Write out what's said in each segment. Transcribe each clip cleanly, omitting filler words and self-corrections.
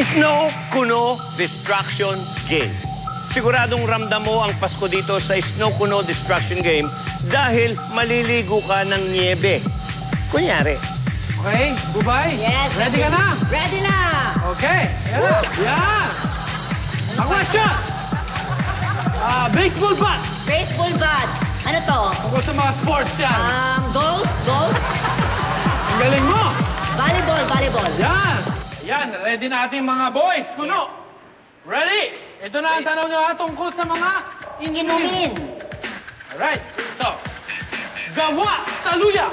Snow Kuno Distraction Game. Siguradong ramdam mo ang Pasko dito sa Snow Kuno Distraction Game dahil maliligo ka ng niebe. Kunyari. Okay, Bubay? Yes. Ready ka na? Ready na! Okay, yan. Yan. A question. Baseball bat. Baseball bat. Ano to? Tungkol sa mga sports yan. Golf? Golf? Ang galing mo. Volleyball, volleyball. Yan. Yan, ready na ating mga boys. Kuno. Ready? Ito na ang tanong nyo ha, tungkol sa mga Inumin. Alright, ito. Gawa sa luya.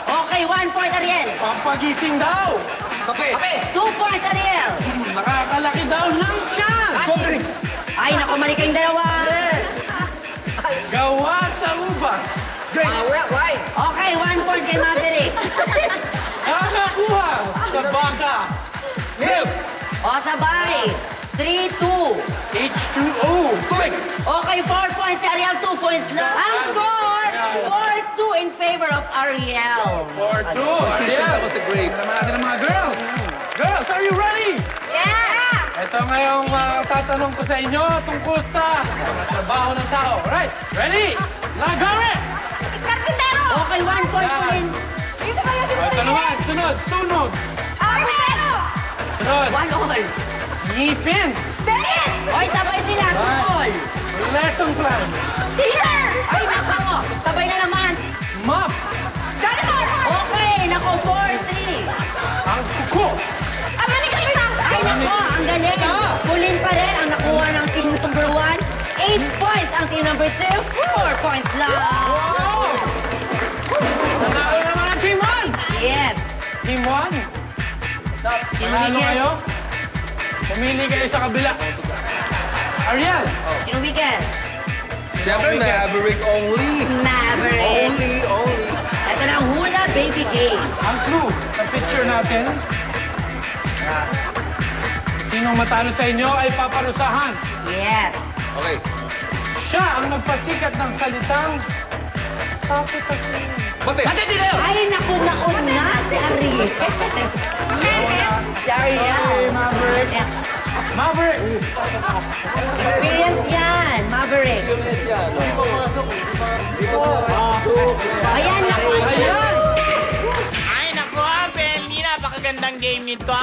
Okay, 1 point, Ariel. Pampagising daw. Kape. 2 points, Ariel. Nakakalaki daw ng tiyan. Coverings. Ay, naku, mali kayong dalawa. Gawa sa ubas. Why? Okay, 1 point kay Maverick. Nakakuha sa baka. Milk. O, sabay. 3-2. H2O. Tubig. Okay, 4 points si Ariel, 2 points lang. Ang score, 4-2 in favor of Ariel. 4-2. That was a grape. Naman natin ang mga girls. Girls, are you ready? Yeah! Ito ngayong tatanong ko sa inyo tungkol sa mga trabaho ng tao. Right, ready? Lagare! Karpintero! Okay, 1 point po rin. Ito naman, sunod, sunog. Karpintero! Sunod, 1 all. ngipin. Betis! Oy, sabay sila, 2 all. Lesson plan. Teacher! Ay, nako! Sabay na naman. Map. Janitor! Okay, nako, 4-3. Ang kuko. Ay, nako, ang galing. Kulin pa rin ang nakuha ng team number 1. 8 points ang team number 2. 4 points lang. Wow! Nanalo naman ang team 1. Yes. Team 1. Sino Panalo weakest? kayo? Pumili kayo sa kabila. Ariel. Sino weakest? Siyempre, Maverick only. Maverick. Only. Ito na ang hula baby game. Ang clue sa picture natin. Sinong matalo sa inyo ay paparusahan. Yes. Okay. Siya ang nagpasikat ng salitang takot-takot. Bate. Ay, naku na si Ariel. Si Ariel. Maverick. Maverick. Experience yan, Maverick. Ayan, naku. Ayan. Ay, naku, Abel. Napakagandang game nito.